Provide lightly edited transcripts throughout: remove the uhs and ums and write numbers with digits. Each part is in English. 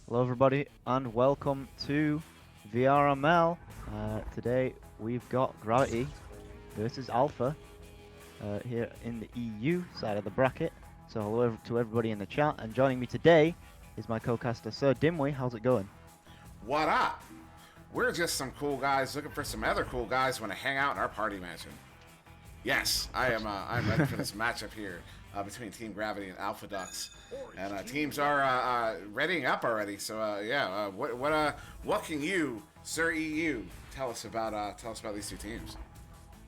Hello everybody and welcome to VRML. Today we've got Gravity versus Alpha here in the EU side of the bracket. So hello to everybody in the chat, and joining me today is my co-caster SirDimwi. How's it going? What up? We're just some cool guys looking for some other cool guys who want to hang out in our party mansion. Yes, I'm ready for this matchup here between Team Gravity and Alpha Ducks, and teams are readying up already. So what can you, Sir EU, tell us about these two teams?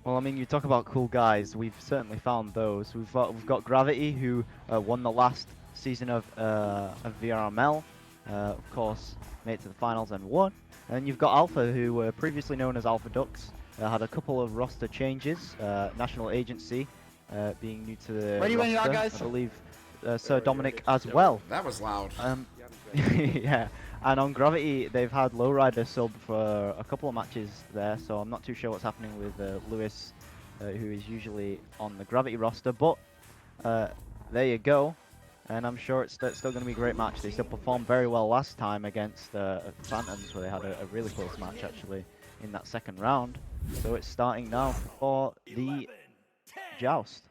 Well, I mean, you talk about cool guys. We've certainly found those. We've got Gravity, who won the last season of VRML. Of course, made it to the finals and won. And you've got Alpha, who were previously known as Alpha Ducks. Had a couple of roster changes. National Agency being new to the Ready when you are, guys. I believe Sir Dominic as well. That was loud. Yeah, and on Gravity, they've had Lowrider sub for a couple of matches there, so I'm not too sure what's happening with Lewis, who is usually on the Gravity roster, but there you go, and I'm sure it's still going to be a great match. They still performed very well last time against Phantoms, where they had a really close match, actually, in that second round. So it's starting now for the joust.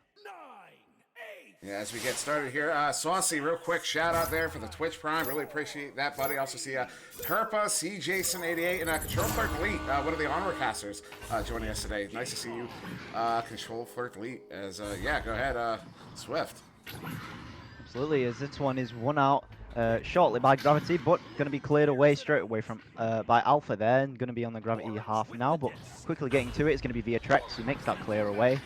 Yeah, as we get started here, Saucy, real quick shout out there for the Twitch Prime. Really appreciate that, buddy. Also see Herpa, C. Jason88, and Control Flirt Elite, one of the Onward casters, joining us today. Nice to see you, Control Flirt Elite. As yeah, go ahead, Swift. Absolutely, as this one is won out shortly by Gravity, but going to be cleared away straight away from by Alpha there, and going to be on the Gravity half now, but quickly getting to it is going to be VRML, who makes that clear away.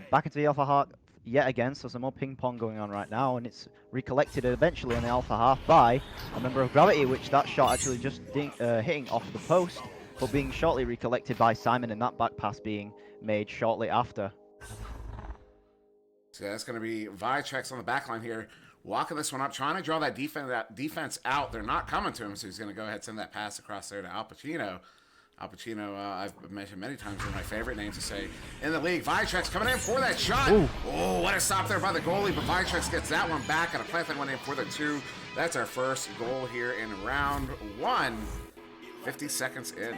Back into the Alpha half yet again, so some more ping pong going on right now, and it's recollected eventually on the Alpha half by a member of Gravity, which that shot actually just hitting off the post, but being shortly recollected by Simon, and that back pass being made shortly after. So that's going to be VRML on the back line here. Walking this one up, trying to draw that defense out. They're not coming to him, so he's going to go ahead and send that pass across there to Al Pacino. Al Pacino, I've mentioned many times, one of my favorite names to say in the league. VRML coming in for that shot. Ooh. Oh, what a stop there by the goalie, but VRML gets that one back, and a plant that went in for the two. That's our first goal here in round one. 50 seconds in.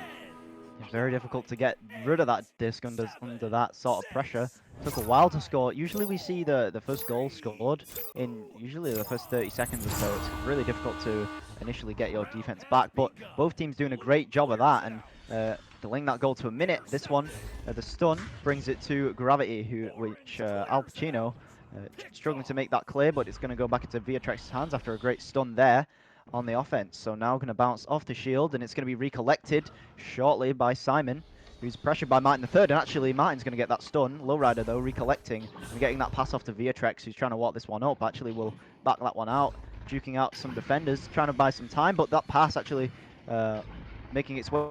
Very difficult to get rid of that disc under that sort of pressure. Took a while to score. Usually we see the first goal scored in usually the first 30 seconds or so. It's really difficult to initially get your defense back, but both teams doing a great job of that and delaying that goal to a minute. This one, the stun, brings it to Gravity, which Al Pacino struggling to make that clear, but it's going to go back into VRML's hands after a great stun there on the offense. So now going to bounce off the shield, and it's going to be recollected shortly by Simon, who's pressured by Martin III, and actually Martin's going to get that stun. Lowrider though recollecting and getting that pass off to VRML, who's trying to walk this one up. Actually will back that one out, duking out some defenders, trying to buy some time, but that pass actually making its way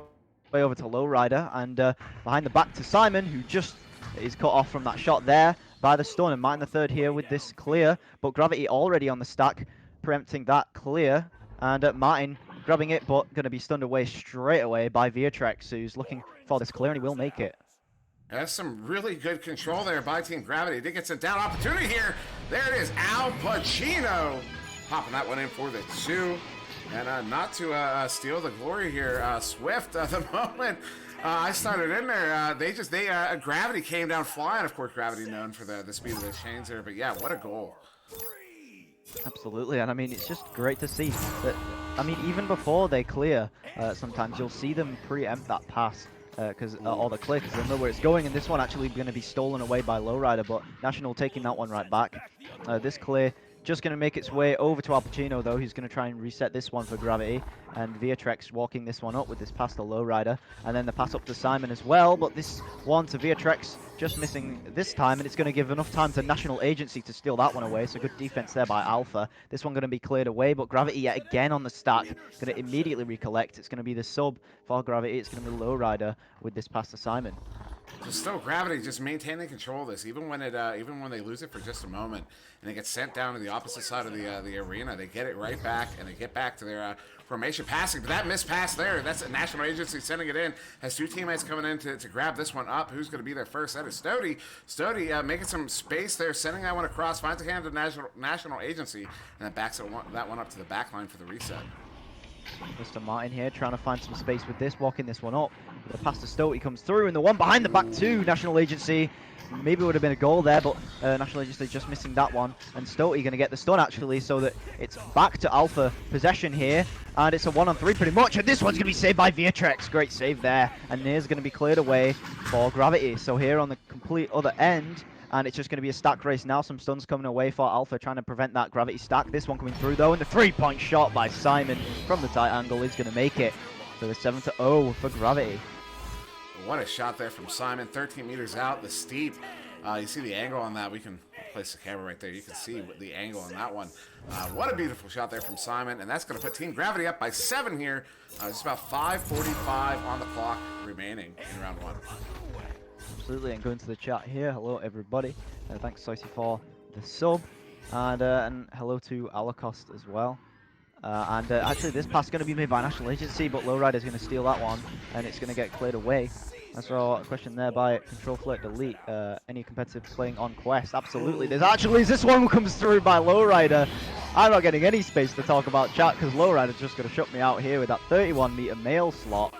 over to Lowrider, and behind the back to Simon, who just is cut off from that shot there by the stun, and Martin III here with this clear, but Gravity already on the stack, preempting that clear. And Martin grabbing it, but going to be stunned away straight away by VRML, who's looking for this clear, and he will make it. That's some really good control there by Team Gravity. Did get some down opportunity here. There it is, Al Pacino popping that one in for the two. And not to steal the glory here, Swift, the moment I started in there, Gravity came down flying. Of course, Gravity known for the speed of the chains there, but yeah, what a goal. Absolutely, and I mean, it's just great to see that. I mean, even before they clear, sometimes you'll see them preempt that pass or the clear, because they know where it's going, and this one actually going to be stolen away by Lowrider, but National taking that one right back. This clear just going to make its way over to Al Pacino, though. He's going to try and reset this one for Gravity, and VRML walking this one up with this pass to Lowrider, and then the pass up to Simon as well, but this one to VRML just missing this time, and it's going to give enough time to National Agency to steal that one away, so good defense there by Alpha. This one going to be cleared away, but Gravity yet again on the stack, going to immediately recollect. It's going to be the sub for Gravity. It's going to be Lowrider with this pass to Simon. So still Gravity just maintaining control of this, even when they lose it for just a moment, and it gets sent down to the opposite side of the arena. They get it right back, and they get back to their formation passing. But that missed pass there, that's a National Agency sending it in. Has two teammates coming in to grab this one up. Who's going to be there first? That is Stody. Stody making some space there, sending that one across, finds a hand to National Agency, and then backs that one up to the back line for the reset. Mr. Martin here trying to find some space with this, walking this one up. The pass to Stoty comes through, and the one behind the back too, National Agency. Maybe it would have been a goal there, but National Agency just missing that one. And Stoty going to get the stun actually, so that it's back to Alpha possession here. And it's a 1-on-3 pretty much, and this one's going to be saved by VRML. Great save there. And Near's going to be cleared away for Gravity. So here on the complete other end, and it's just going to be a stack race now. Some stuns coming away for Alpha, trying to prevent that Gravity stack. This one coming through though, and the 3-point shot by Simon from the tight angle is going to make it for the 7-0 for Gravity. What a shot there from Simon, 13 meters out, the steep. You see the angle on that. We can place the camera right there. You can see the angle on that one. What a beautiful shot there from Simon, and that's going to put Team Gravity up by 7 here. Just about 5:45 on the clock remaining in round 1. Absolutely, and going to the chat here. Hello everybody. Thanks Soisy for the sub, and hello to Alacost as well. Actually, this pass is going to be made by National Agency, but Lowrider's going to steal that one, and it's going to get cleared away. I saw a question there by Control Flirt Delete. Any competitive playing on Quest? Absolutely. There's actually this one comes through by Lowrider. I'm not getting any space to talk about chat because Lowrider's just going to shut me out here with that 31-meter mail slot.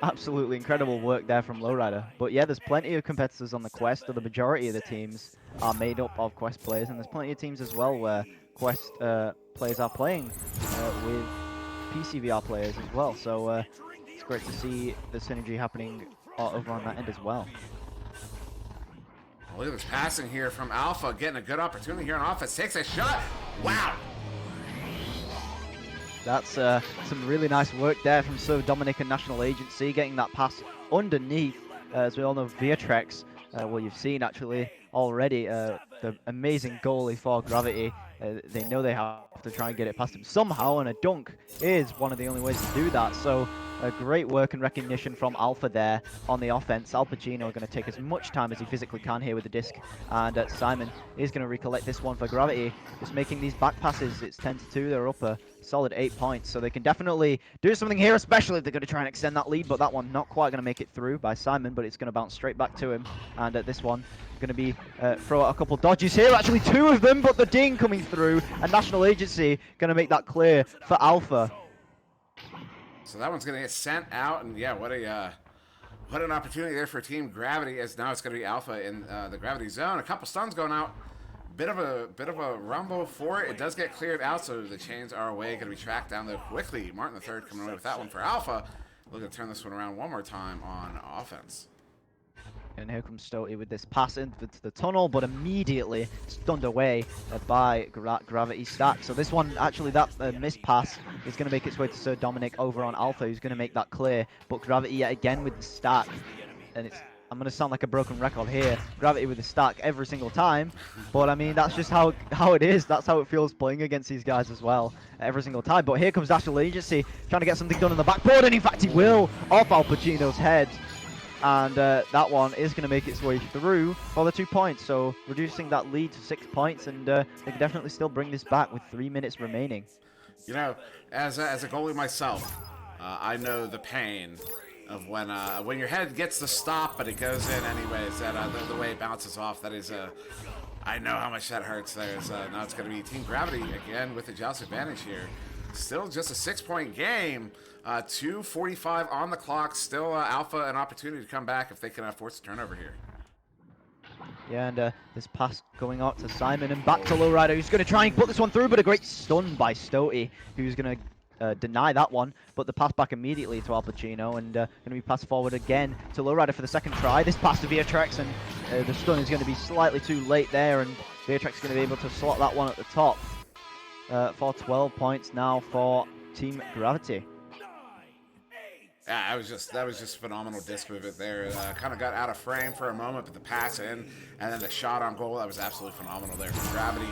Absolutely incredible work there from Lowrider. But yeah, there's plenty of competitors on the Quest, or the majority of the teams are made up of Quest players, and there's plenty of teams as well where Quest players are playing with PCVR players as well. So it's great to see the synergy happening over on that end as well. Look at this passing here from Alpha, getting a good opportunity here on offense. Takes a shot. Wow. That's some really nice work there from SirDimwi and National Agency, getting that pass underneath. As we all know, VRML, well, you've seen actually already the amazing goalie for Gravity. They know they have to try and get it past him somehow, and a dunk is one of the only ways to do that. So great work and recognition from Alpha there on the offense. Al Pacino are going to take as much time as he physically can here with the disc, and Simon is going to recollect this one for Gravity, just making these back passes. It's 10-2, they're up a solid 8 points, so they can definitely do something here, especially if they're going to try and extend that lead. But that one not quite going to make it through by Simon, but it's going to bounce straight back to him. And this one going to be throw out a couple dodges here, actually 2 of them, but the ding coming through, and National Agency going to make that clear for Alpha. So that one's going to get sent out, and yeah, what an opportunity there for Team Gravity, as now it's going to be Alpha in the Gravity zone. A couple stuns going out. Bit of a rumble for it. It does get cleared out, so the chains are away. Going to be tracked down though quickly. Martin III coming away with that one for Alpha. Looking to turn this one around one more time on offense. And here comes Stoty with this pass into the tunnel, but immediately stunned away by Gravity stack. So this one, actually, that missed pass is going to make its way to SirDimwi over on Alpha, who's going to make that clear. But Gravity yet again with the stack, and I'm going to sound like a broken record here. Gravity with the stack every single time, but I mean, that's just how it is. That's how it feels playing against these guys as well, every single time. But here comes National Agency trying to get something done on the backboard, and in fact he will, off Al Pacino's head. And that one is going to make its way through for the 2 points, so reducing that lead to 6 points, and they can definitely still bring this back with 3 minutes remaining. You know, as a goalie myself, I know the pain of when your head gets the stop, but it goes in anyways. That the way it bounces off, that is I know how much that hurts. There's now it's going to be Team Gravity again with the joust advantage here. Still just a 6-point game. 2:45 on the clock. Still Alpha an opportunity to come back if they can force a turnover here. Yeah, and this pass going out to Simon and back to Lowrider, who's going to try and put this one through, but a great stun by Stoty, who's going to deny that one, but the pass back immediately to Al Pacino, and going to be passed forward again to Lowrider for the second try. This pass to VRML, and the stun is going to be slightly too late there, and VRML is going to be able to slot that one at the top for 12 points now for Team Gravity. Yeah, that was just phenomenal disc movement there. Kind of got out of frame for a moment, but the pass in and then the shot on goal, that was absolutely phenomenal there for Gravity.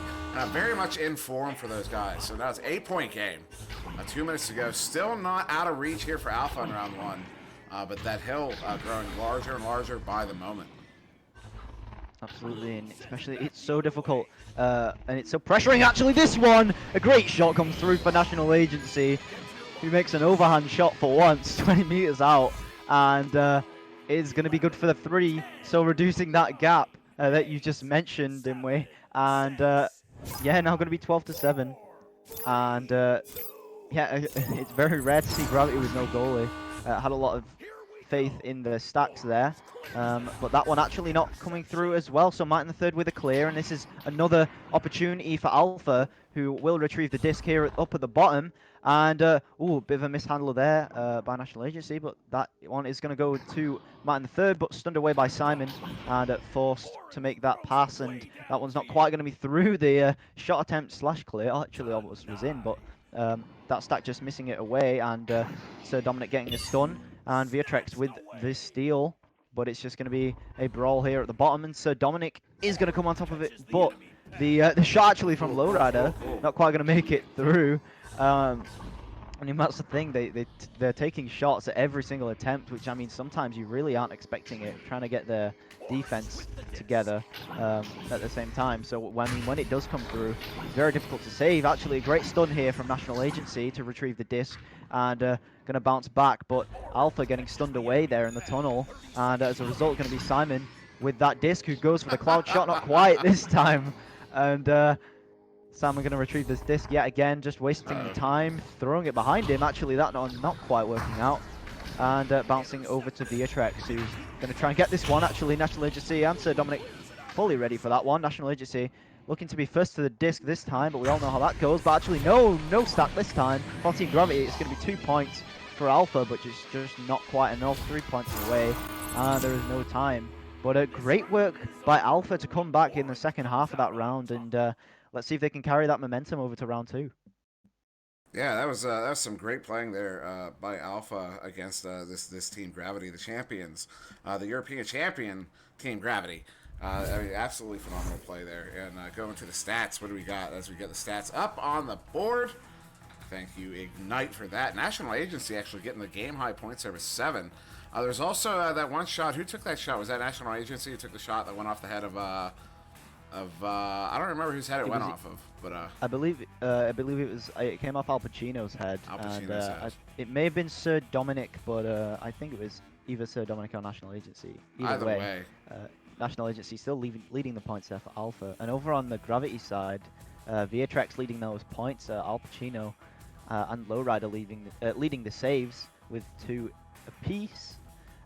Very much in form for those guys. So now it's 8-point game. 2 minutes to go. Still not out of reach here for Alpha in round 1, but that hill growing larger and larger by the moment. Absolutely, and especially it's so difficult and it's so pressuring. Actually, this one, a great shot comes through for National Agency, who makes an overhand shot for once, 20 meters out, and is going to be good for the 3, so reducing that gap that you just mentioned, Dimwi, and yeah, now going to be 12-7, and Yeah, it's very rare to see Gravity with no goalie. Had a lot of faith in the stacks there. But that one actually not coming through as well. So Martin the third with a clear, and this is another opportunity for Alpha, who will retrieve the disc here up at the bottom. And ooh, a bit of a mishandle there by National Agency, but that one is going to go to Martin the third, but stunned away by Simon and forced to make that pass. And that one's not quite going to be through the shot attempt slash clear. Actually, almost was in, but that stack just missing it away, and SirDimwi getting a stun. And VRML with this steal, but it's just going to be a brawl here at the bottom, and SirDimwi is going to come on top of it, but the shot actually from Lowrider, not quite going to make it through. I mean, that's the thing, they're taking shots at every single attempt, which, I mean, sometimes you really aren't expecting it, trying to get their defense together at the same time. So when it does come through, it's very difficult to save. Actually, a great stun here from National Agency to retrieve the disc, and going to bounce back, but Alpha getting stunned away there in the tunnel, and as a result, going to be Simon with that disc, who goes for the cloud shot, not quite this time, and Simon going to retrieve this disc yet again, just wasting time, throwing it behind him. Actually, that not quite working out. And bouncing over to VRML, who's going to try and get this one. Actually, National Agency and SirDimwi fully ready for that one. National Agency looking to be first to the disc this time, but we all know how that goes. But actually, no stack this time. On Team Gravity, it's going to be 2 points for Alpha, but just not quite enough. 3 points away, and there is no time. But great work by Alpha to come back in the second half of that round, and let's see if they can carry that momentum over to round 2. Yeah, that was some great playing there by Alpha against this Team Gravity, the champions, the European champion Team Gravity. I mean, absolutely phenomenal play there. And going to the stats, what do we got? As we get the stats up on the board. Thank you, Ignite, for that. National Agency actually getting the game high point service 7. There's also that one shot. Who took that shot? Was that National Agency who took the shot that went off the head of I don't remember whose head it went off of, but I believe it came off Al Pacino's head. Al Pacino's head. It may have been SirDimwi, but I think it was either SirDimwi or National Agency. Either way. National Agency still leading the points there for Alpha, and over on the Gravity side, VRML leading those points. Al Pacino and Lowrider leading the saves with 2 apiece.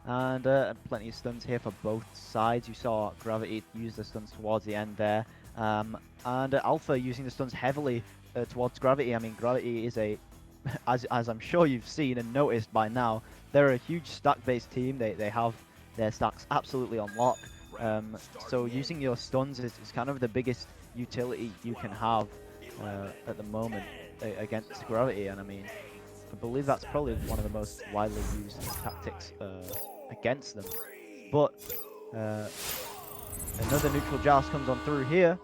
And plenty of stuns here for both sides. You saw Gravity use the stuns towards the end there. And Alpha using the stuns heavily towards Gravity. I mean, Gravity is as I'm sure you've seen and noticed by now, they're a huge stack-based team. They have their stacks absolutely on lock. So using your stuns is kind of the biggest utility you can have at the moment against Gravity. And I mean, I believe that's probably one of the most widely used tactics against them. But another neutral joust comes on through here,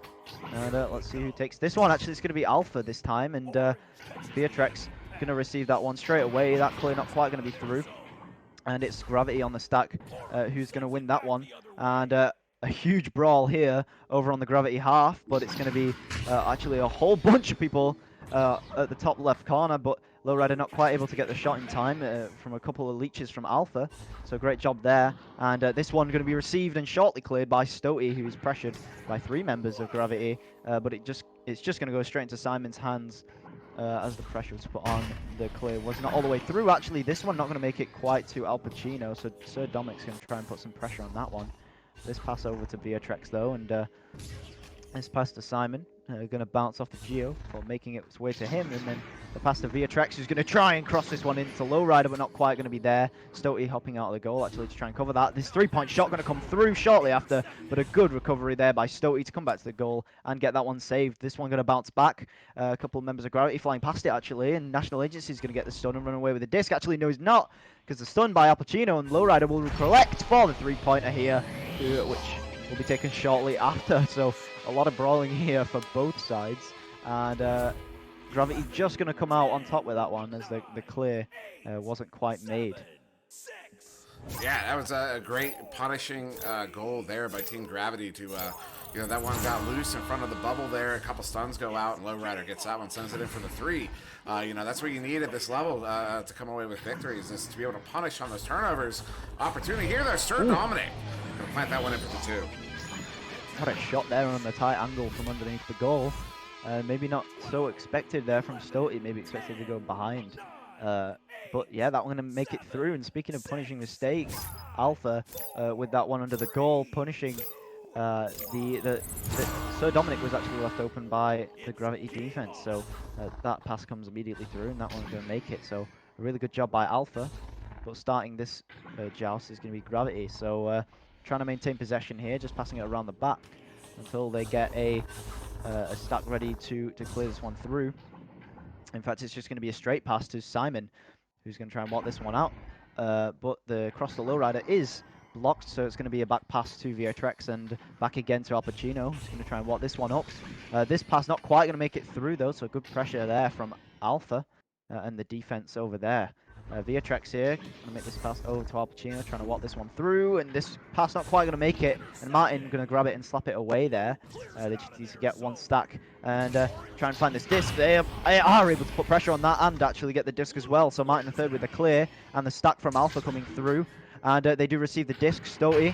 and let's see who takes this one. Actually, it's going to be Alpha this time, and VRML going to receive that one straight away. That clear not quite going to be through, and it's Gravity on the stack who's going to win that one. And a huge brawl here over on the Gravity half, but it's going to be actually a whole bunch of people at the top left corner, but Lowrider not quite able to get the shot in time from a couple of leeches from Alpha, so great job there. And this one going to be received and shortly cleared by Stoty, who is pressured by 3 members of Gravity, but it's just going to go straight into Simon's hands as the pressure was put on. The clear was not all the way through. Actually, this one not going to make it quite to Al Pacino, so SirDimwi's going to try and put some pressure on that one. This pass over to VRML though, and this pass to Simon. Going to bounce off the Geo for making its way to him, and then the pass to VRML, who's going to try and cross this one into Lowrider, but not quite going to be there. Stoty hopping out of the goal actually to try and cover that. This 3-point shot going to come through shortly after, but a good recovery there by Stoty to come back to the goal and get that one saved. This one going to bounce back. A couple of members of Gravity flying past it actually, and National Agency is going to get the stun and run away with the disc. Actually, no, he's not, because the stun by Al Pacino, and Lowrider will collect for the 3-pointer here, which will be taken shortly after. So a lot of brawling here for both sides, and Gravity just going to come out on top with that one, as the clear wasn't quite made. Yeah, that was a great punishing goal there by Team Gravity to, that one got loose in front of the bubble there. A couple stuns go out, and Lowrider gets that one, sends it in for the 3. That's what you need at this level to come away with victories, is to be able to punish on those turnovers. Opportunity here, there's SirDimwi. Gonna plant that one in for the 2. What a shot there on the tight angle from underneath the goal. Maybe not so expected there from Stoty, maybe expected to go behind. But yeah, that one going to make it through. And speaking of punishing mistakes, Alpha with that one under the goal, punishing the SirDimwi was actually left open by the Gravity defense. So that pass comes immediately through, and that one's going to make it. So a really good job by Alpha. But starting this joust is going to be Gravity. So trying to maintain possession here, just passing it around the back until they get a stack ready to clear this one through. In fact, it's just going to be a straight pass to Simon, who's going to try and walk this one out. But the cross the lowrider is blocked, so it's going to be a back pass to VRML and back again to Al Pacino, who's going to try and walk this one up. This pass not quite going to make it through, though, so good pressure there from Alpha and the defense over there. VRML here, going to make this pass over to Al Pacino, trying to walk this one through, and this pass not quite going to make it, and Martin going to grab it and slap it away there. They just need to get one stack and try and find this disc. They are able to put pressure on that and actually get the disc as well, so Martin the third with the clear, and the stack from Alpha coming through, and they do receive the disc. Stoty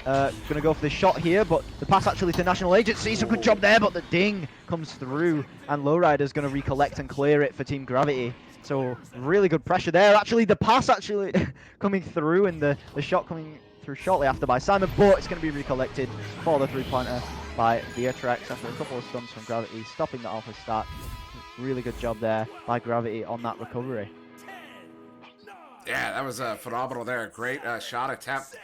going to go for the shot here, but the pass actually to National Agency, so good job there, but the ding comes through, and Lowrider's going to recollect and clear it for Team Gravity. So really good pressure there. Actually, the pass actually coming through, and the shot coming through shortly after by Simon, but it's going to be recollected for the three-pointer by VRML after a couple of stunts from Gravity, stopping the Alpha stack. Really good job there by Gravity on that recovery. Yeah, that was phenomenal there. Great shot attempt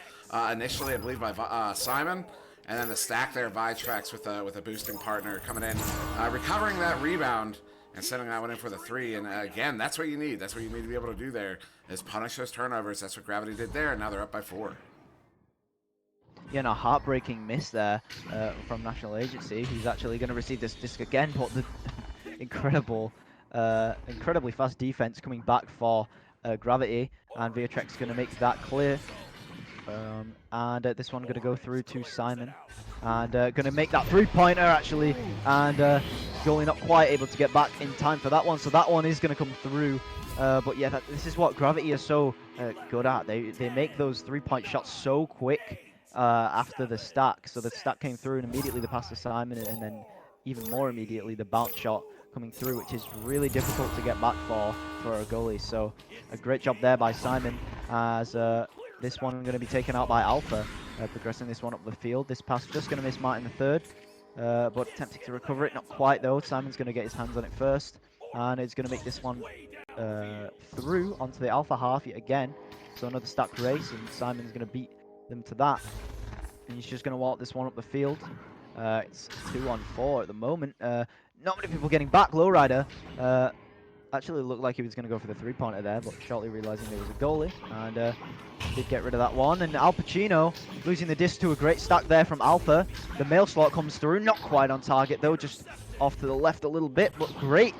initially, I believe, by Simon. And then the stack there by VRML with a boosting partner coming in, recovering that rebound and sending that one in for the three. And again, that's what you need. That's what you need to be able to do there, is punish those turnovers. That's what Gravity did there, and now they're up by 4. Yeah, no, heartbreaking miss there from National Agency, who's actually going to receive this disc again, but the incredibly fast defense coming back for Gravity, and VRML's going to make that clear. And this one going to go through to Simon, and going to make that three-pointer actually, and goalie not quite able to get back in time for that one, so that one is going to come through. But yeah, this is what Gravity is so good at. They make those three-point shots so quick after the stack. So the stack came through, and immediately the pass to Simon, and then even more immediately the bounce shot coming through, which is really difficult to get back for a goalie. So a great job there by Simon, as this one going to be taken out by Alpha, progressing this one up the field. This pass just going to miss Martin the third, but attempting to recover it, not quite though. Simon's going to get his hands on it first, and it's going to make this one through onto the Alpha half yet again. So another stack race, and Simon's going to beat them to that, and he's just going to walk this one up the field. It's 2-on-4 at the moment. Not many people getting back. Lowrider actually looked like he was going to go for the three-pointer there, but shortly realizing there was a goalie, and did get rid of that one. And Al Pacino losing the disc to a great stack there from Alpha. The mail slot comes through, not quite on target though, just off to the left a little bit, but great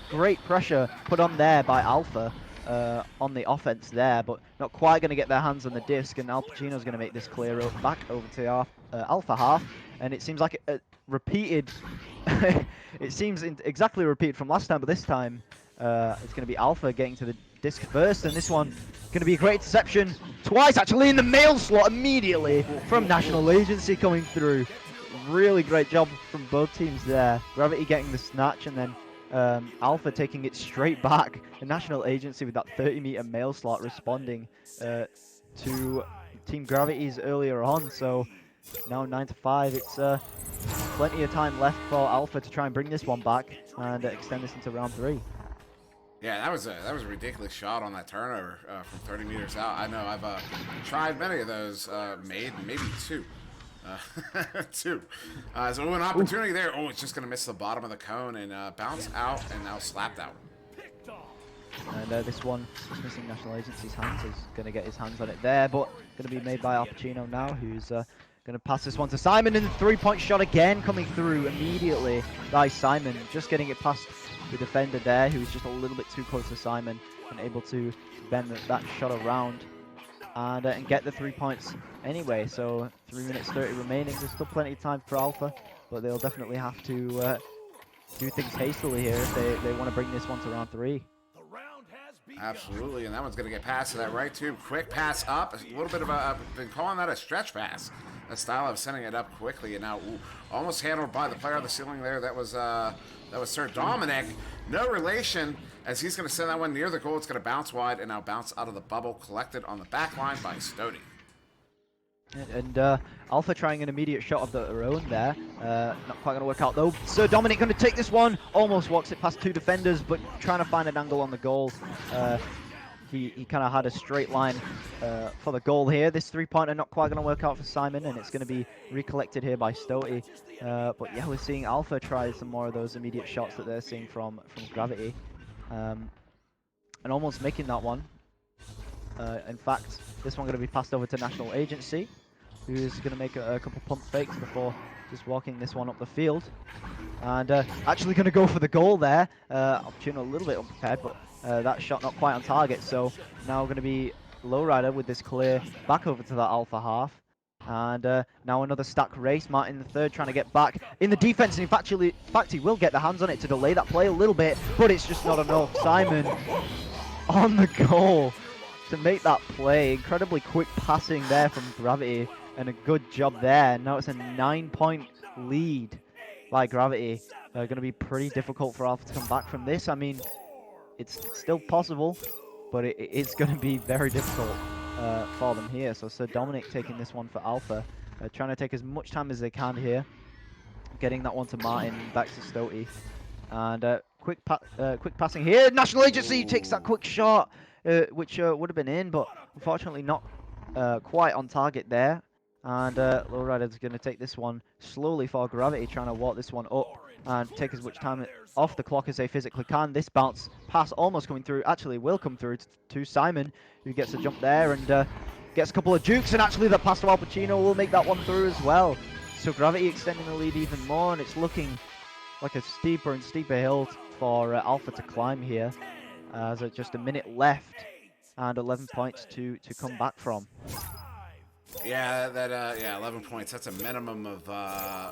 great pressure put on there by Alpha on the offense there, but not quite going to get their hands on the disc, and Al Pacino's going to make this clear back over to the Alpha half, and it seems like a repeated it seems exactly repeated from last time, but this time it's going to be Alpha getting to the disc first, and this one going to be a great interception twice actually in the mail slot immediately from National Agency coming through. Really great job from both teams there. Gravity getting the snatch, and then Alpha taking it straight back. The National Agency with that 30-meter mail slot responding to Team Gravity's earlier on. So now 9-5. It's plenty of time left for Alpha to try and bring this one back and extend this into round 3. Yeah, that was a ridiculous shot on that turnover from 30 meters out. I know I've tried many of those, made maybe 2. 2. So an opportunity there. Oh, it's just going to miss the bottom of the cone and bounce out, and now slapped out. And this one, just missing National Agency's hands, is going to get his hands on it there, but going to be made by Al Pacino now, who's going to pass this one to Simon, and the three-point shot again coming through immediately by Simon, just getting it past the defender there, who was just a little bit too close to Simon, and able to bend that shot around and get the 3 points anyway. So 3 minutes 30 remaining. There's still plenty of time for Alpha, but they'll definitely have to do things hastily here if they want to bring this one to round 3. Absolutely, and that one's going to get past to that right tube. Quick pass up. A little bit of a, been calling that a stretch pass. style of sending it up quickly, and now almost handled by the player on the ceiling there. That was SirDimwi. No relation, as he's going to send that one near the goal. It's going to bounce wide and now bounce out of the bubble, collected on the back line by Stody. And Alpha trying an immediate shot of their own there. Not quite going to work out though. SirDimwi going to take this one. Almost walks it past two defenders, but trying to find an angle on the goal. He kind of had a straight line for the goal here. This three-pointer not quite going to work out for Simon, and it's going to be recollected here by Stody. But yeah, we're seeing Alpha try some more of those immediate shots that they're seeing from Gravity. And almost making that one. In fact, this one going to be passed over to National Agency, who's going to make a couple pump fakes before just walking this one up the field. And actually going to go for the goal there. Opportunity a little bit unprepared, but that shot not quite on target. So now going to be Lowrider with this clear back over to that Alpha half. And now another stack race. Martin the third trying to get back in the defense. And in fact, he will get the hands on it to delay that play a little bit, but it's just not enough. Simon on the goal to make that play. Incredibly quick passing there from Gravity, and a good job there. Now it's a 9-point lead by Gravity. Going to be pretty difficult for Alpha to come back from this. I mean, it's still possible, but it's going to be very difficult for them here. So SirDimwi taking this one for Alpha, trying to take as much time as they can here, getting that one to Martin, back to Stody, and quick passing here. National Agency takes that quick shot, which would have been in, but unfortunately not quite on target there. And Lowrider's going to take this one slowly for Gravity, trying to walk this one up and take as much time off the clock as they physically can. This bounce pass almost coming through, actually will come through to Simon, who gets a jump there and gets a couple of jukes, and actually the pass to Al Pacino will make that one through as well. So Gravity extending the lead even more, and it's looking like a steeper and steeper hill for Alpha to climb here. As just a minute left and 11 points to come back from. Yeah, 11 points. That's a minimum of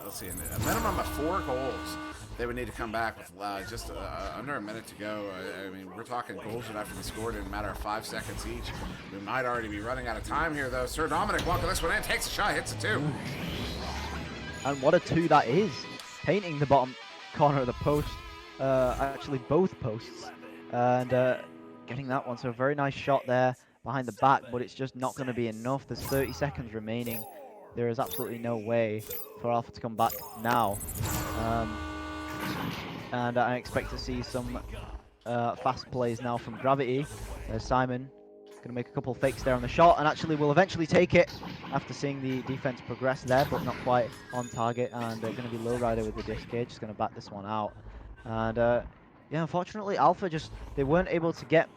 let's see, a minimum of 4 goals they would need to come back with just under a minute to go. I mean, we're talking goals that have to be scored in a matter of 5 seconds each. We might already be running out of time here, though. SirDimwi walking this one in, takes a shot, hits it too. And what a 2 that is, painting the bottom corner of the post. Actually, both posts, and getting that one. So a very nice shot there behind the back, but it's just not going to be enough. There's 30 seconds remaining. There is absolutely no way for Alpha to come back now. And I expect to see some fast plays now from Gravity. Simon going to make a couple fakes there on the shot, and actually will eventually take it after seeing the defense progress there, but not quite on target. And going to be Lowrider with the disc cage, just going to back this one out. And yeah, unfortunately, Alpha they weren't able to get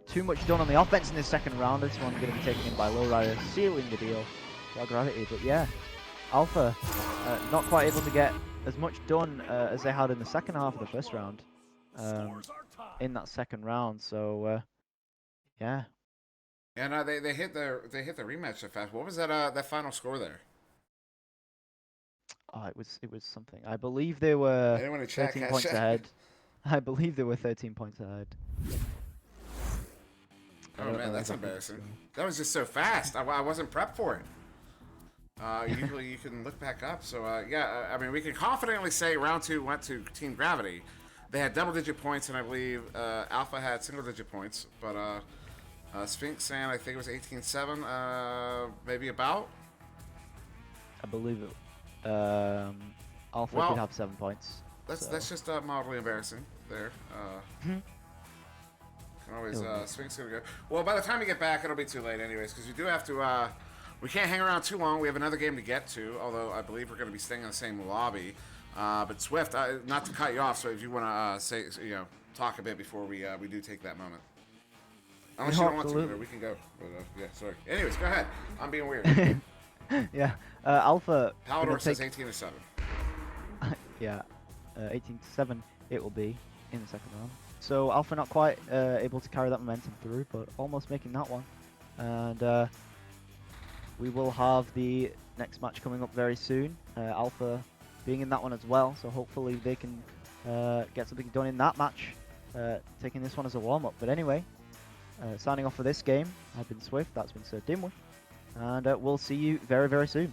too much done on the offense in this second round. This one going to be taken in by Lowrider, sealing the deal for Gravity. But yeah, Alpha not quite able to get as much done as they had in the second half of the first round in that second round. So yeah. And they hit the rematch so fast. What was that final score there? Oh, it was something. I believe they were 13 points ahead. I believe they were 13 points ahead. Oh man, that's embarrassing. That was just so fast. I wasn't prepped for it. Usually you can look back up. So yeah, I mean, we can confidently say round 2 went to Team Gravity. They had double-digit points, and I believe Alpha had single-digit points. But Sphinx and I think it was 18-7, maybe about. I believe it. Alpha did have 7 points. That's just mildly embarrassing there. Can always Sphinx gonna go. Well, by the time we get back, it'll be too late anyways, because we do have to. We can't hang around too long. We have another game to get to. Although I believe we're going to be staying in the same lobby. But Swift, not to cut you off, so if you want to say, talk a bit before we do take that moment. Unless you don't want to, we can go. But, yeah, sorry. Anyways, go ahead. I'm being weird. Yeah, Alpha. Palador says 18-7. Yeah, 18-7 it will be in the second round. So Alpha not quite able to carry that momentum through, but almost making that one. And we will have the next match coming up very soon. Alpha being in that one as well, so hopefully they can get something done in that match, taking this one as a warm-up. But anyway, signing off for this game, I've been Swift, that's been SirDimwi, and we'll see you very, very soon.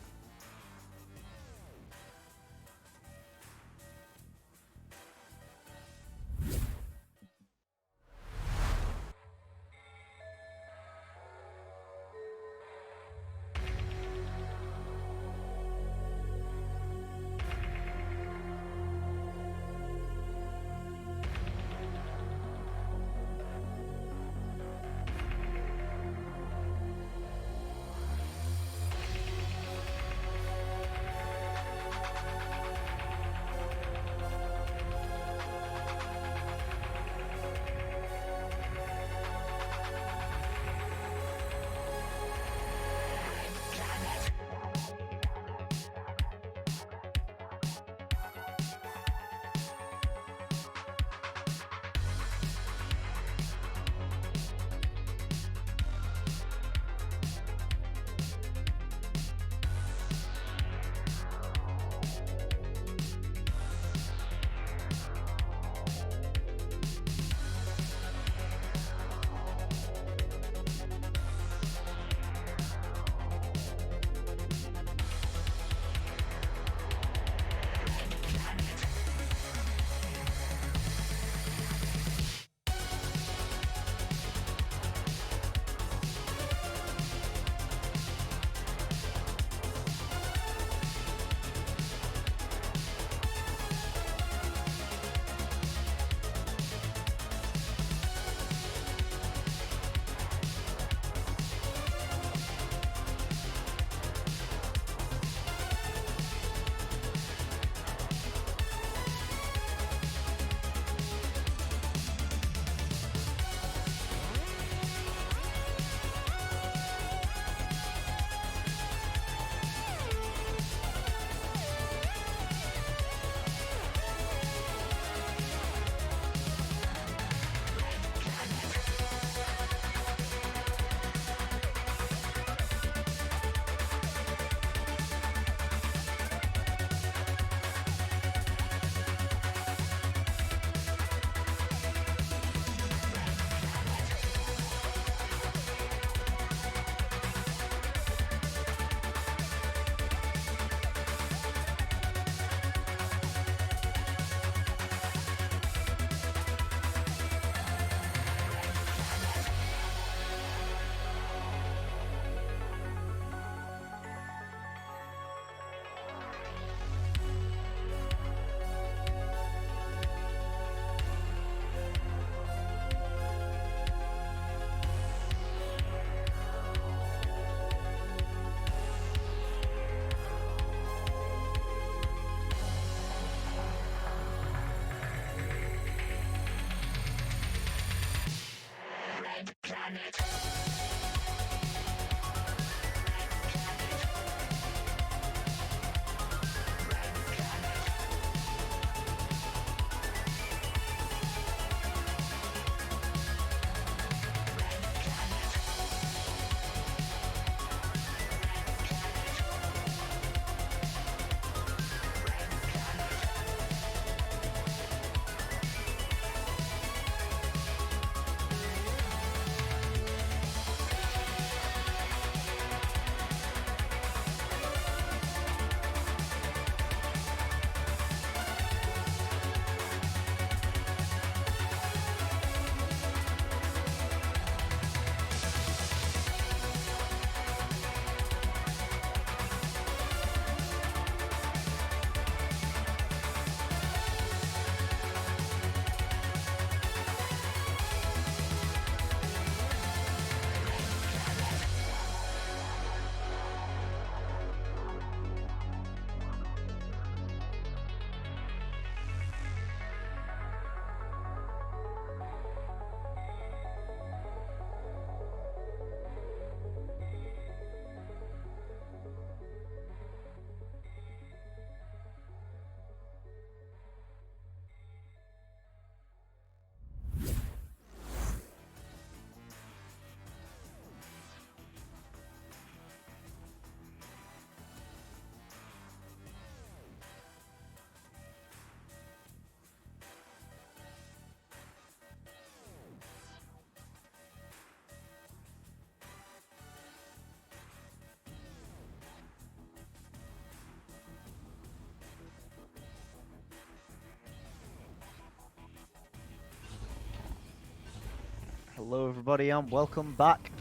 Hello everybody and welcome back.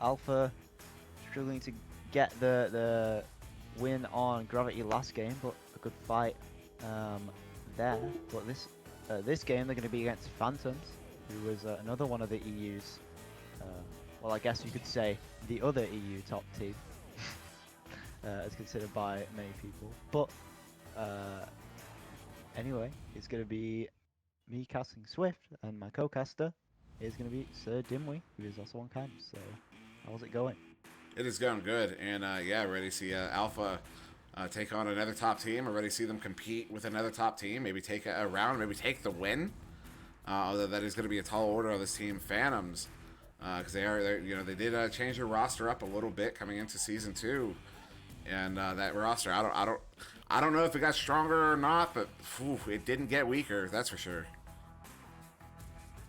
Alpha struggling to get the win on Gravity last game, but a good fight there. But this game they're going to be against Phantoms, who was another one of the EU's, well I guess you could say the other EU top team, as considered by many people. But anyway, it's going to be me casting Swift, and my co-caster is going to be SirDimwi, who is also on cam. So, how's it going? It is going good, and yeah, ready to see Alpha take on another top team. Already see them compete with another top team. Maybe take a round, maybe take the win. Although that is going to be a tall order on this team, Phantoms, because they did change their roster up a little bit coming into season 2, and that roster, I don't know if it got stronger or not, but it didn't get weaker. That's for sure.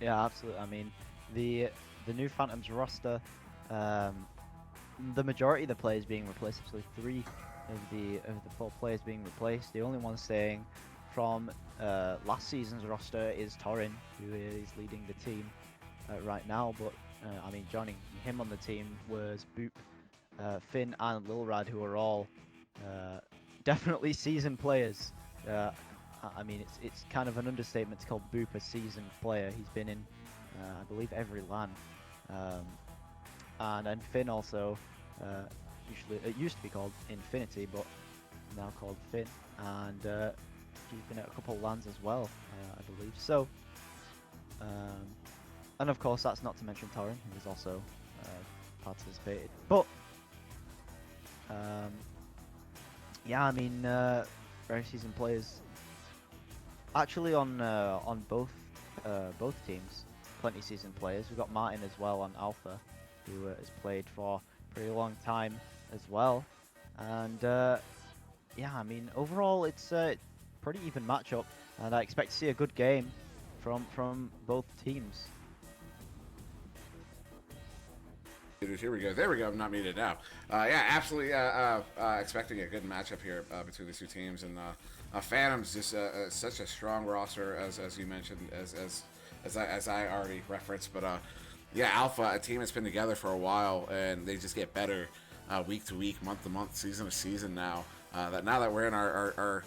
Yeah, absolutely. I mean, the new Phantoms roster, the majority of the players being replaced. Actually, 3 of the 4 players being replaced. The only one staying from last season's roster is Torin, who is leading the team right now. But I mean, joining him on the team was Boop, Finn, and Lilrad, who are all definitely seasoned players. I mean, it's kind of an understatement to call Boop a seasoned player. He's been in, I believe, every LAN. And Finn also, it used to be called Infinity, but now called Finn. And he's been at a couple LANs as well, I believe. So, and of course, that's not to mention Torin, who has also participated. But, yeah, I mean, very seasoned players. Actually, on both teams, plenty seasoned players. We've got Martin as well on Alpha, who has played for a pretty long time as well. And yeah, I mean, overall it's a pretty even matchup, and I expect to see a good game from both teams. Here we go. There we go. I'm not muted now. Yeah, absolutely expecting a good matchup here between these two teams. And Phantoms just such a strong roster, as you mentioned, as I already referenced. But yeah, Alpha, a team that's been together for a while, and they just get better week to week, month to month, season to season now. Now that we're in our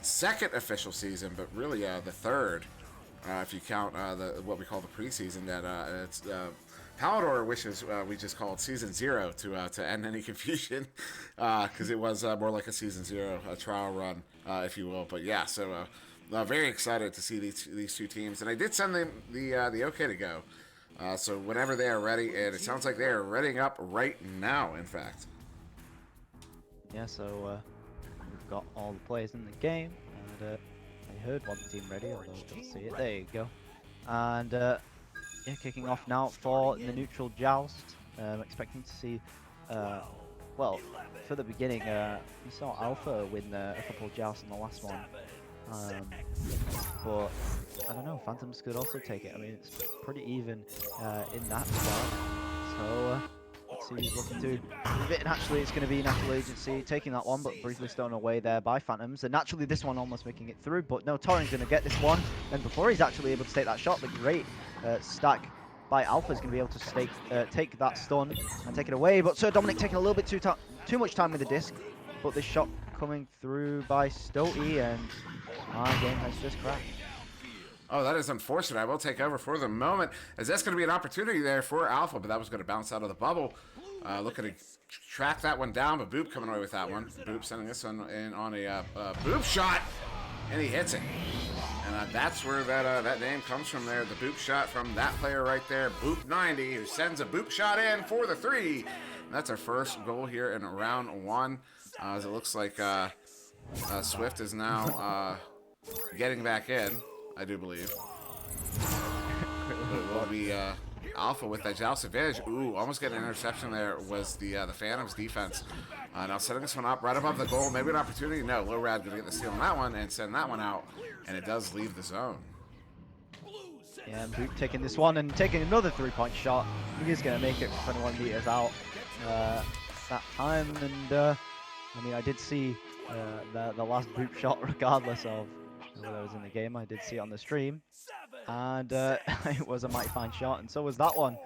second official season, but really the third, if you count what we call the preseason. That it's Palador wishes we just called Season 0 to end any confusion, because it was more like a Season 0, a trial run, if you will. But yeah, so very excited to see these two teams, and I did send them the okay to go. So whenever they are ready, and it sounds like they are readying up right now, in fact. Yeah, so we've got all the players in the game, and I heard one team ready, although I don't see it. There you go. And yeah, kicking off now for the neutral joust. Expecting to see, well, for the beginning, we saw Alpha win a couple of jousts in the last one. But I don't know, Phantoms could also take it. I mean, it's pretty even in that regard. So let's see who's looking to move it. And actually, it's going to be Natural Agency taking that one, but briefly stolen away there by Phantoms. And naturally, this one almost making it through. But no, Torin's going to get this one. And before he's actually able to take that shot, the great stack by Alpha is going to be able to take that stun and take it away. But SirDimwi taking a little bit too much time with the disc. But this shot coming through by Stoty, and our game has just crashed. Oh, that is unfortunate. I will take over for the moment, as that's going to be an opportunity there for Alpha, but that was going to bounce out of the bubble. Looking to track that one down, but Boop coming away with that one. Boop sending this one in on a Boop shot, and he hits it. And that's where that name comes from there, the Boop shot from that player right there, Boop90, who sends a Boop shot in for the 3. And that's our first goal here in round 1. As it looks like Swift is now getting back in, I do believe. It will be Alpha with that joust advantage. Ooh, almost getting an interception there was the Phantoms defense. Now setting this one up right above the goal. Maybe an opportunity. No, Lowrad going to get the steal on that one and send that one out. And it does leave the zone. Yeah, and Boop taking this one and taking another 3-point shot. He is going to make it 21 meters out that time. And I mean, I did see the last Boop shot regardless of whether I was in the game. I did see it on the stream. And it was a mighty fine shot, and so was that one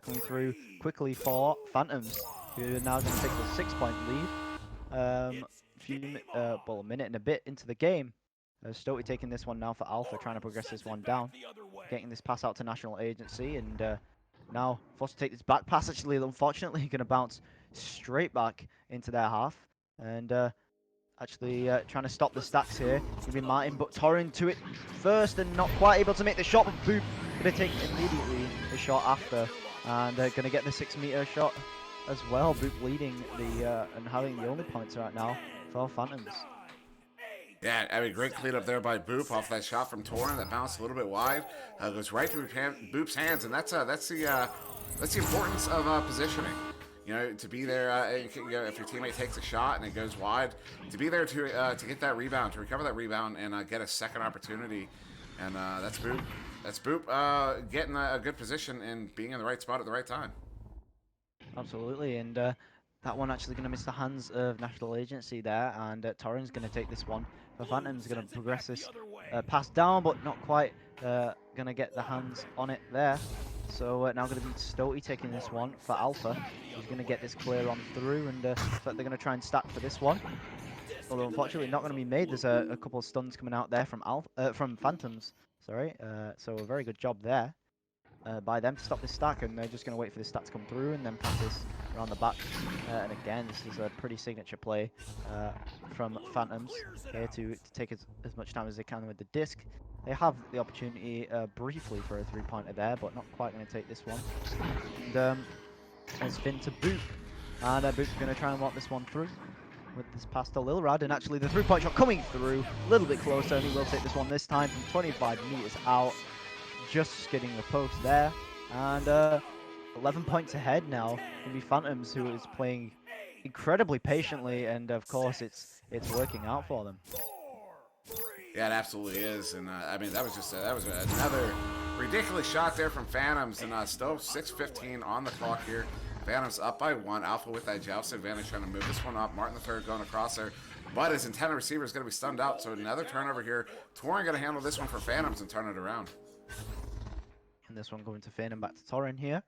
coming through quickly for Phantoms, who are now going to take the 6-point lead. Well, a minute and a bit into the game. Stotey taking this one now for Alpha, trying to progress this one down, getting this pass out to National Agency, and now forced to take this back pass. Actually, unfortunately, going to bounce straight back into their half, and actually trying to stop the stacks here. It's going to be Martin, but Torrin to it first and not quite able to make the shot, but Boop going to take immediately the shot after, and going to get the 6-meter shot as well. Boop leading the and having the only points right now for Phantoms. Yeah, I mean, great cleanup there by Boop off that shot from Torrin that bounced a little bit wide. Goes right through Boop's hands, and that's the importance of positioning. You know, to be there, if your teammate takes a shot and it goes wide, to be there to get that rebound, to recover that rebound, and get a second opportunity. And that's Boop. That's Boop getting a good position and being in the right spot at the right time. Absolutely, and that one actually going to miss the hands of National Agency there, and Torrin's going to take this one. For Phantom's going to progress this pass down, but not quite going to get the hands on it there. So now going to be Stotey taking this one for Alpha. He's going to get this clear on through, and so they're going to try and stack for this one. Although unfortunately not going to be made. There's a couple of stuns coming out there from Phantoms. Sorry. So a very good job there by them to stop this stack, and they're just going to wait for this stack to come through and then pass this around the back. And again, this is a pretty signature play from Phantoms here to take as much time as they can with the disc. They have the opportunity briefly for a 3-pointer there, but not quite going to take this one. And it's Finn to Boop, and Boop's going to try and walk this one through with this pass to Lilrad, and actually the 3-point shot coming through a little bit closer, and he will take this one this time from 25 meters out. Just skidding the post there, and 11 points ahead now. Can be Phantoms, who is playing incredibly patiently, and of course it's working out for them. Yeah, it absolutely is, and I mean that was another ridiculous shot there from Phantoms, and still 6:15 on the clock here. Phantoms up by 1. Alpha with that joust advantage, trying to move this one up. Martin the third going across there, but his intended receiver is going to be stunned out, so another turnover here. Torrin going to handle this one for Phantoms and turn it around. And this one going to Finn and back to Torrin here,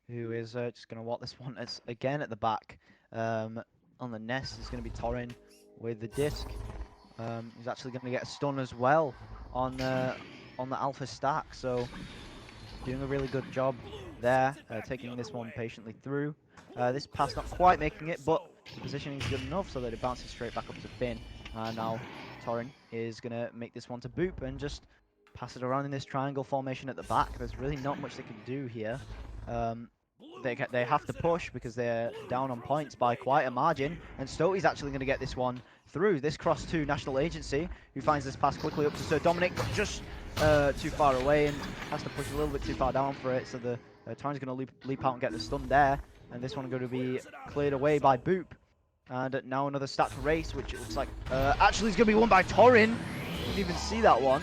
who is just going to walk this one again at the back. On the nest is going to be Torrin with the disc. He's actually going to get a stun as well on the Alpha stack, so doing a really good job there, taking this one patiently through. This pass not quite making it, but the positioning is good enough so that it bounces straight back up to Finn. And now Torrin is going to make this one to Boop and just pass it around in this triangle formation at the back. There's really not much they can do here. They have to push because they're down on points by quite a margin, and Stotey's actually going to get this one through. This cross to National Agency, who finds this pass quickly up to SirDimwi, but just too far away and has to push a little bit too far down for it, so the Torrin's going to leap out and get the stun there, and this one going to be cleared away by Boop. And now another stack race, which it looks like actually is going to be won by Torrin. Didn't even see that one.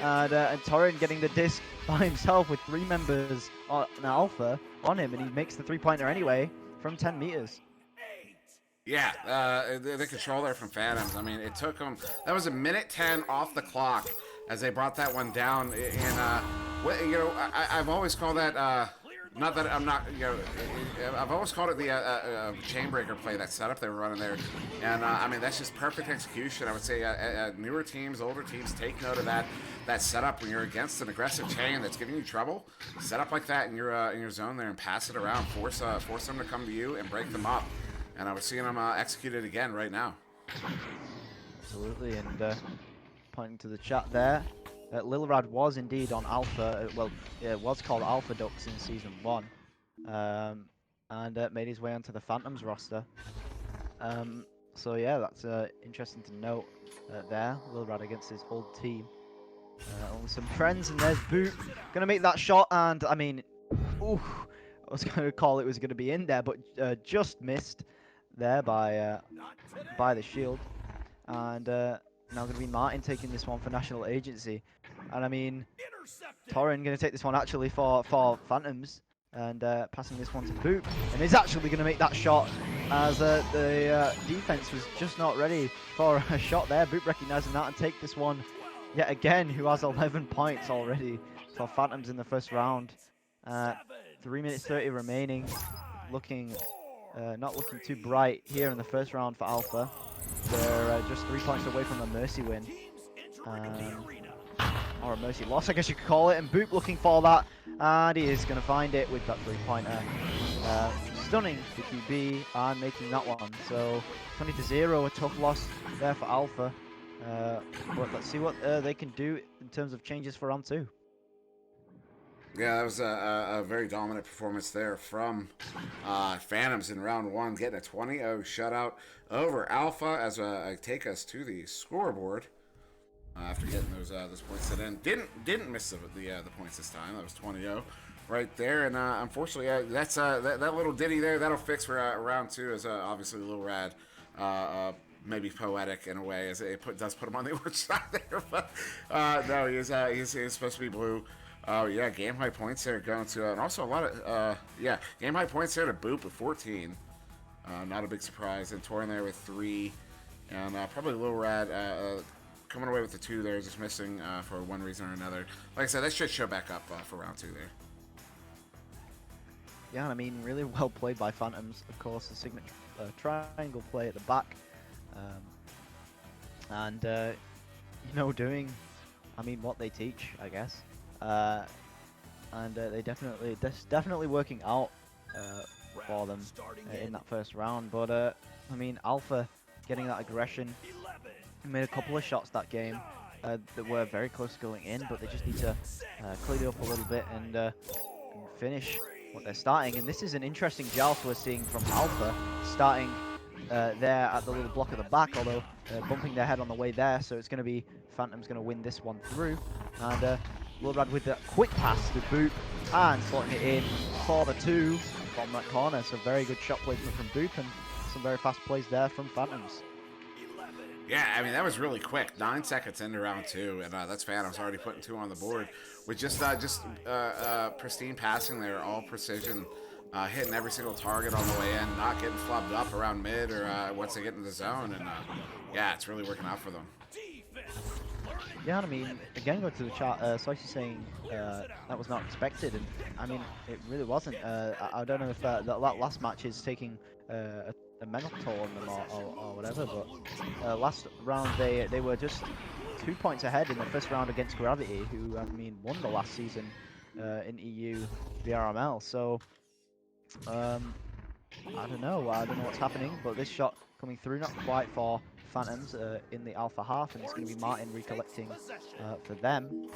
And Torrin getting the disc by himself with 3 members on Alpha on him, and he makes the 3-pointer anyway from 10 meters. Yeah, the control there from Phantoms. I mean, it took them. That was a minute 10 off the clock as they brought that one down. And I've always called that. Not that I'm not, I've always called it the chain breaker play, that setup they were running there. And, I mean, that's just perfect execution. I would say newer teams, older teams, take note of that setup when you're against an aggressive chain that's giving you trouble. Set up like that in your zone there and pass it around. Force them to come to you and break them up. And I was seeing them execute it again right now. Absolutely, and pointing to the chat there. Lilrad was indeed on Alpha, it was called Alpha Ducks in Season 1, and made his way onto the Phantoms roster. So yeah, that's interesting to note there, Lilrad against his old team. Only some friends, and there's Boop, gonna make that shot, and I mean, ooh, I was gonna call it was gonna be in there, but just missed there by the shield. And now going to be Martin taking this one for National Agency. And I mean, Torrin going to take this one actually for Phantoms, and passing this one to Boop. And he's actually going to make that shot as the defense was just not ready for a shot there. Boop recognizing that and take this one yet again, who has 11 points already for Phantoms in the first round. 3 minutes 30 remaining. Looking, not looking too bright here in the first round for Alpha. They're just 3 points away from a Mercy win. Or a Mercy loss, I guess you could call it. And Boop looking for that. And he is going to find it with that 3-pointer. Stunning the QB and making that one. So 20-0, a tough loss there for Alpha. But let's see what they can do in terms of changes for round 2. Yeah, that was a very dominant performance there from Phantoms in round 1, getting a 20-0 shutout over Alpha as I take us to the scoreboard after getting those points set in. Didn't miss the points this time. That was 20-0 right there, and unfortunately, that's that little ditty there. That'll fix for round 2. As obviously Lil Rad. Maybe poetic in a way, as it does put him on the orange side there, but no, he's supposed to be blue. Yeah, game high points there going to, and also a lot of, game high points there to Boop with 14. Not a big surprise. And Torin there with 3. And probably Lil Rad coming away with the 2 there, just missing for one reason or another. Like I said, that should show back up for round 2 there. Yeah, I mean, really well played by Phantoms. Of course, the signature triangle play at the back. Doing, I mean, what they teach, I guess. They definitely working out for them in that first round. But I mean, Alpha getting that aggression, made a couple of shots that game that were very close to going in, but they just need to clean it up a little bit and finish what they're starting. And this is an interesting joust we're seeing from Alpha, starting there at the little block at the back, although bumping their head on the way there. So it's going to be Phantom's going to win this one through. And Lil Rad with that quick pass to Boop and slotting it in for the 2 from that corner. So very good shot placement from Boop and some very fast plays there from Phantoms. Yeah, I mean, that was really quick. 9 seconds into round 2, and that's Phantoms already putting 2 on the board with just pristine passing there, all precision, hitting every single target on the way in, not getting flubbed up around mid or once they get in the zone. And yeah, it's really working out for them. Yeah, I mean, again, go to the chat, Slicey saying that was not expected, and I mean, it really wasn't. I don't know if that last match is taking a mental toll on them or whatever, but last round they were just 2 points ahead in the first round against Gravity, who, I mean, won the last season in EU VRML, so I don't know what's happening, but this shot coming through, not quite for Phantoms in the Alpha half, and it's going to be Martin recollecting for them.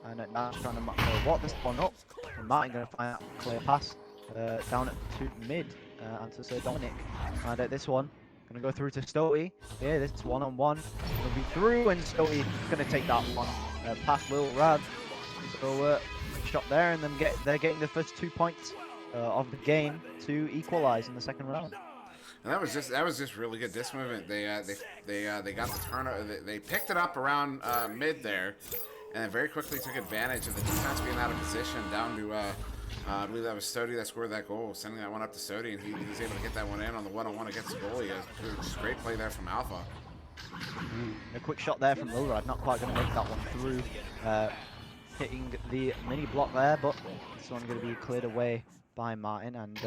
And now trying to what this one up, and Martin going to find that clear pass down at mid and to SirDimwi. And at this one, going to go through to Stoty. Yeah, this one-on-one will be through, and Stoty going to take that one past Lil Rad. So shot there, and they're getting the first 2 points of the game to equalize in the second round. And that was just really good disc movement. They got the turnover. They picked it up around mid there, and then very quickly took advantage of the defense being out of position down to I believe that was Stoty that scored that goal, sending that one up to Stoty, and he was able to get that one in on the one-on-one against the goalie. Just great play there from Alpha. A quick shot there from Lil Rad, not quite going to make that one through, hitting the mini block there, but this one going to be cleared away by Martin, and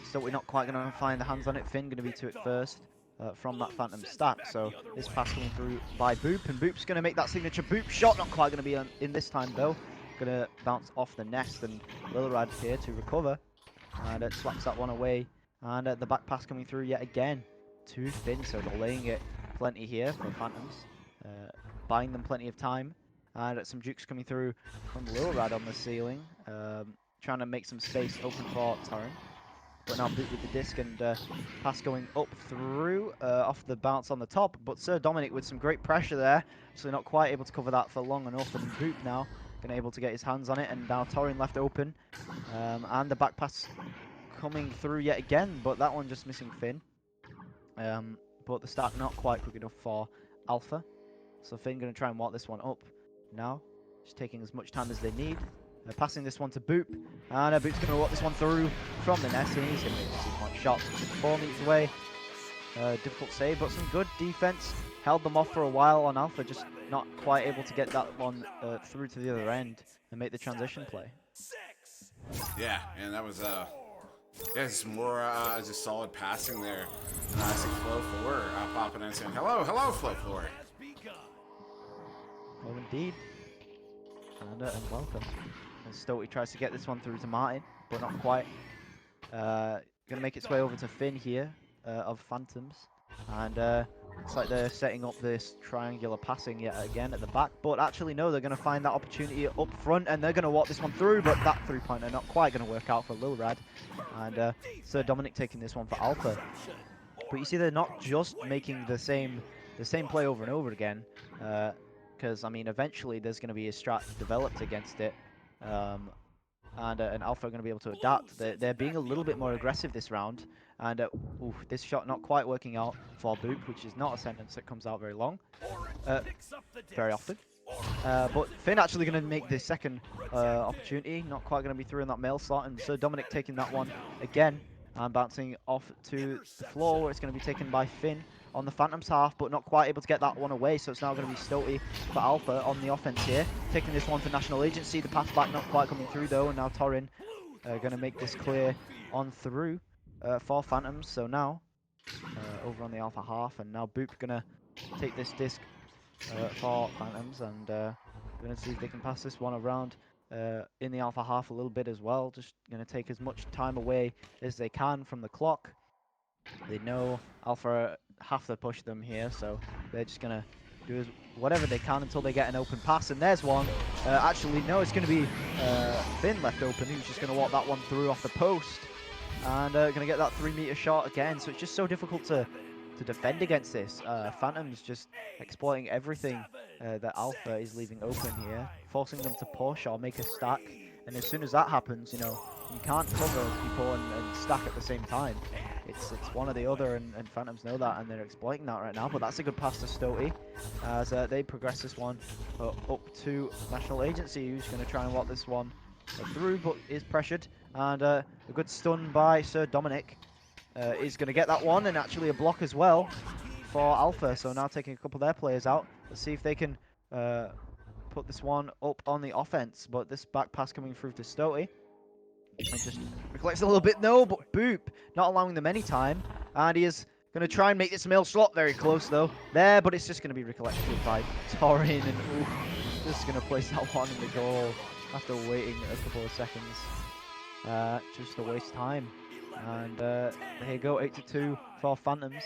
still we're not quite going to find the hands on it. Finn going to be to it first from that Phantom stack, so this pass coming through by Boop, and Boop's going to make that signature Boop shot, not quite going to be in this time though. Going to bounce off the nest, and Lil Rad here to recover, and it slaps that one away, and the back pass coming through yet again to Finn, so delaying it plenty here for Phantoms, buying them plenty of time, and some jukes coming through from Lil Rad on the ceiling, trying to make some space open for Torin. But now Boop with the disc, and pass going up through off the bounce on the top, but SirDimwi with some great pressure there, so not quite able to cover that for long enough, and Boop now going able to get his hands on it, and now Torin left open, and the back pass coming through yet again, but that one just missing Finn. But the start not quite quick enough for Alpha, so Finn going to try and walk this one up now, just taking as much time as they need. Passing this one to Boop, and Boop's going to walk this one through from the nest, and he's going to make a 2-point shot. 4 meters away. Difficult save, but some good defense. Held them off for a while on Alpha, just not quite able to get that one through to the other end and make the transition play. Yeah, and that was yeah, just more just solid passing there. I see Flow 4 popping in saying hello, hello, Flow 4. Oh, indeed. And welcome. And Stokey tries to get this one through to Martin, but not quite. Gonna make its way over to Finn here of Phantoms, and looks like they're setting up this triangular passing yet again at the back. But actually, no, they're gonna find that opportunity up front, and they're gonna walk this one through. But that three-pointer not quite gonna work out for Lil Rad, and SirDimwi taking this one for Alpha. But you see, they're not just making the same play over and over again, because I mean, eventually there's gonna be a strat developed against it. And Alpha are going to be able to adapt. They're being a little bit more aggressive this round, and ooh, this shot not quite working out for Boop, which is not a sentence that comes out very often. But Finn actually going to make the second opportunity, not quite going to be through in that mail slot, and SirDimwi taking that one again, and bouncing off to the floor, where it's going to be taken by Finn on the Phantoms half, but not quite able to get that one away, so it's now going to be Stokey for Alpha on the offense here, taking this one for National Agency. The pass back not quite coming through though, and now Torin going to make this clear on through for Phantoms. So now over on the Alpha half, and now Boop going to take this disc for Phantoms, and going to see if they can pass this one around in the Alpha half a little bit as well. Just going to take as much time away as they can from the clock. They know Alpha have to push them here, so they're just going to do whatever they can until they get an open pass. And there's one. Actually, no, it's going to be Finn left open, who's just going to walk that one through off the post. And going to get that 3-meter shot again. So it's just so difficult to defend against this. Phantom's just exploiting everything that Alpha is leaving open here, forcing them to push or make a stack. And as soon as that happens, you know, you can't cover people and stack at the same time. It's one or the other, and Phantoms know that, and they're exploiting that right now. But that's a good pass to Stokey as they progress this one up to National Agency, who's going to try and walk this one through, but is pressured. And a good stun by SirDimwi is going to get that one, and actually a block as well for Alpha. So now taking a couple of their players out. Let's see if they can put this one up on the offense. But this back pass coming through to Stokey. And just recollects a little bit, no, but Boop not allowing them any time. And he is going to try and make this mail slot very close, though. There, but it's just going to be recollected by Torin. And ooh, just going to place that one in the goal after waiting a couple of seconds. Just to waste time. And there you go, 8-2 for Phantoms.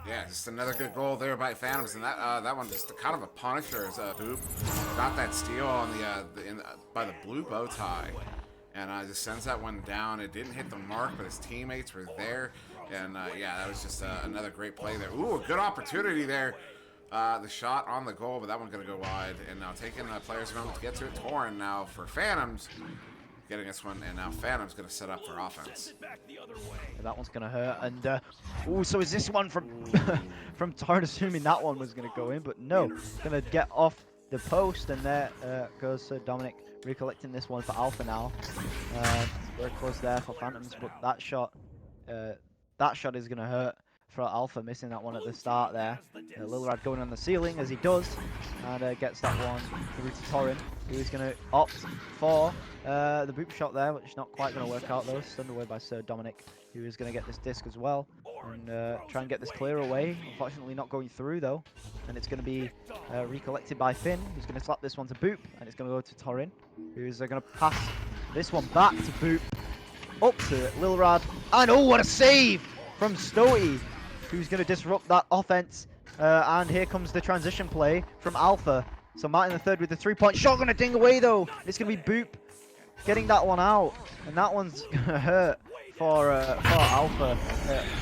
Yeah, just another good goal there by Phantoms, and that one just kind of a punisher as Boop got that steal on by the blue bow tie, and just sends that one down. It didn't hit the mark, but his teammates were there, and yeah, that was just another great play there. Ooh, a good opportunity there. The shot on the goal, but that one's going to go wide, and now taking players around to get to it. Torin now for Phantoms. Getting this one, and now Phantom's going to set up for offense. Yeah, that one's going to hurt, and ooh, so is this one from from Torin, assuming that one was going to go in, but no, going to get off the post, and there goes SirDimwi recollecting this one for Alpha now. Very close there for Phantoms, but that shot is going to hurt for Alpha, missing that one at the start there. Lil Rad going on the ceiling as he does, and gets that one through to Torin, who's going to opt for the boop shot there, which is not quite going to work out though. Stunned away by SirDimwi, who is going to get this disc as well, and try and get this clear away. Unfortunately not going through though, and it's going to be recollected by Finn, who's going to slap this one to Boop, and it's going to go to Torin, who's going to pass this one back to Boop, up to Lil Rad, and oh, what a save from Stokey, who's going to disrupt that offense. And here comes the transition play from Alpha. So Martin the third with the 3-point shot, going to ding away though. It's going to be Boop getting that one out, and that one's going to hurt for Alpha.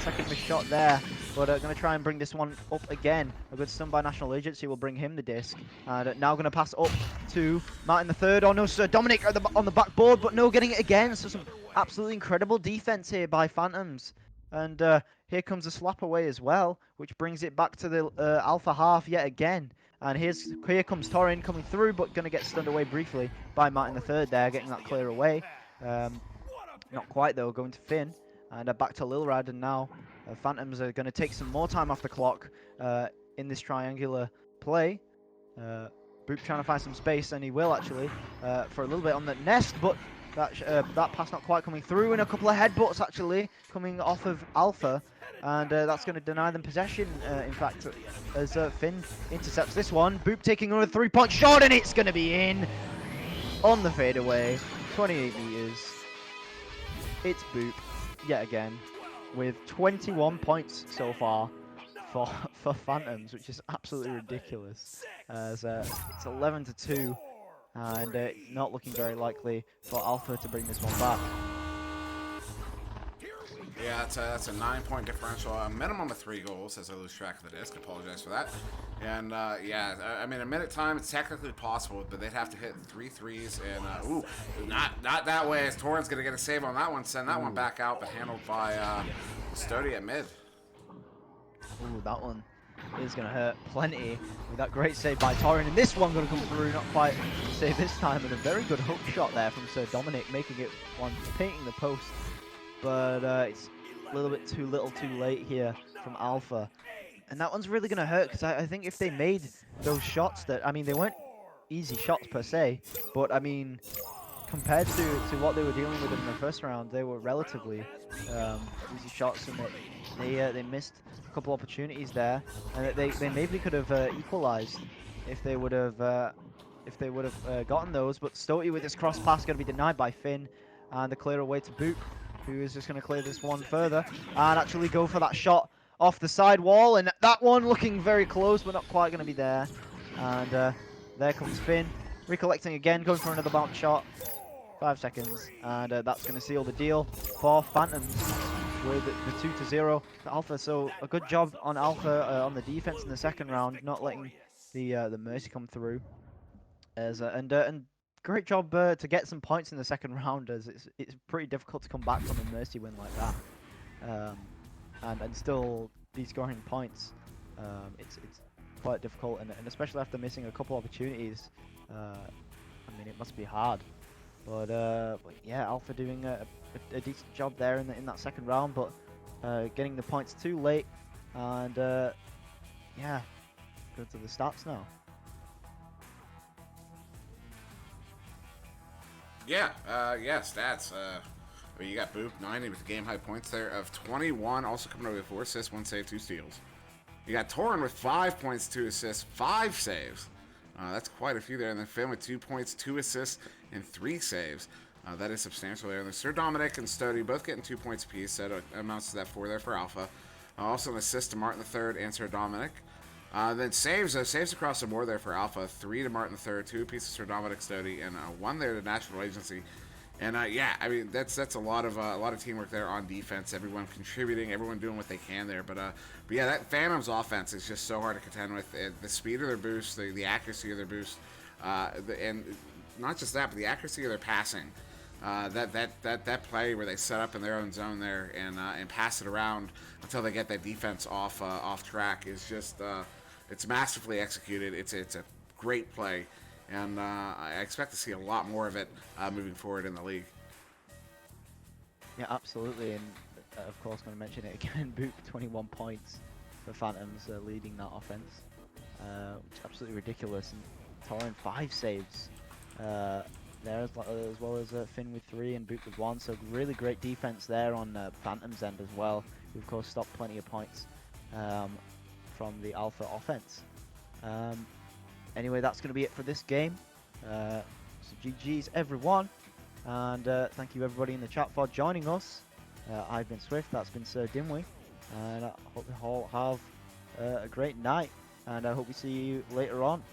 Second missed shot there, but going to try and bring this one up again. A good stun by National Agency will bring him the disc, and now going to pass up to Martin the third. Oh no, SirDimwi on the backboard, but no, getting it again. So some absolutely incredible defense here by Phantoms. And here comes a slap away as well, which brings it back to the Alpha half yet again. And here comes Torin coming through, but going to get stunned away briefly by Martin the third there, getting that clear away. Not quite though, going to Finn. And back to Lil Rad, and now Phantoms are going to take some more time off the clock in this triangular play. Boop trying to find some space, and he will actually for a little bit on the nest, but that pass not quite coming through, and a couple of headbutts actually coming off of Alpha, and that's going to deny them possession. In fact, as Finn intercepts this one, Boop taking another 3-point shot, and it's going to be in on the fadeaway, 28 meters. It's Boop yet again with 21 points so far for Phantoms, which is absolutely ridiculous. As it's 11-2, and not looking very likely for Alpha to bring this one back. Yeah, that's a 9-point differential, a minimum of 3 goals as I lose track of the disc. Apologize for that. And yeah, I mean, a minute time, it's technically possible, but they'd have to hit 3 threes. And ooh, not that way. As Torrent's gonna get a save on that one, send that one back out, but handled by Stody at mid. Ooh, that one is going to hurt plenty with that great save by Torrent. And this one going to come through, not quite save this time, and a very good hook shot there from SirDimwi, making it one painting the post. But it's a little bit too little too late here from Alpha. And that one's really going to hurt, because I think if they made those shots that, I mean, they weren't easy shots per se, but I mean, compared to what they were dealing with in the first round, they were relatively easy shots, and they missed a couple opportunities there, and they maybe could have equalized if they would have gotten those. But Stody with his cross pass going to be denied by Finn, and the clear away to Boop, who is just going to clear this one further and actually go for that shot off the side wall, and that one looking very close but not quite going to be there. And there comes Finn, recollecting again, going for another bounce shot. 5 seconds, and that's going to seal the deal for Phantoms with the 2-0 Alpha. So a good job on Alpha on the defense in the second round, not letting the Mercy come through. And great job to get some points in the second round, as it's pretty difficult to come back from a Mercy win like that, and still be scoring points. It's quite difficult, and especially after missing a couple opportunities. I mean, it must be hard. But yeah, Alpha doing a decent job there in that second round, but getting the points too late, and yeah, go to the stats now. Yeah, stats. I mean, you got Boop 90 with game high points there of 21, also coming over with 4 assists, 1 save, 2 steals. You got Torrent with 5 points, 2 assists, 5 saves. That's quite a few there. And then Finn with 2 points, 2 assists, and 3 saves. That is substantial there. And then SirDimwi and Stody both getting 2 points apiece. So that amounts to that 4 there for Alpha. Also an assist to Martin III and SirDimwi. Then saves across the board there for Alpha. 3 to Martin III, 2 apiece to SirDimwi, Stody, and 1 there to National Agency. And yeah, I mean that's a lot of teamwork there on defense. Everyone contributing, everyone doing what they can there. But yeah, that Phantoms offense is just so hard to contend with. The speed of their boost, the accuracy of their boost, and not just that, but the accuracy of their passing. That play where they set up in their own zone there and pass it around until they get that defense off track is just it's masterfully executed. It's a great play. And I expect to see a lot more of it moving forward in the league. Yeah, absolutely. And of course, going to mention it again, Boop 21 points for Phantoms, leading that offense, which is absolutely ridiculous. And Torrent 5 saves there, as well as Finn with 3 and Boop with 1. So really great defense there on Phantoms' end as well. Who of course stopped plenty of points from the Alpha offense. Anyway, that's going to be it for this game. So GG's everyone, and thank you everybody in the chat for joining us. I've been Swift, that's been SirDimwi, and I hope you all have a great night, and I hope we see you later on.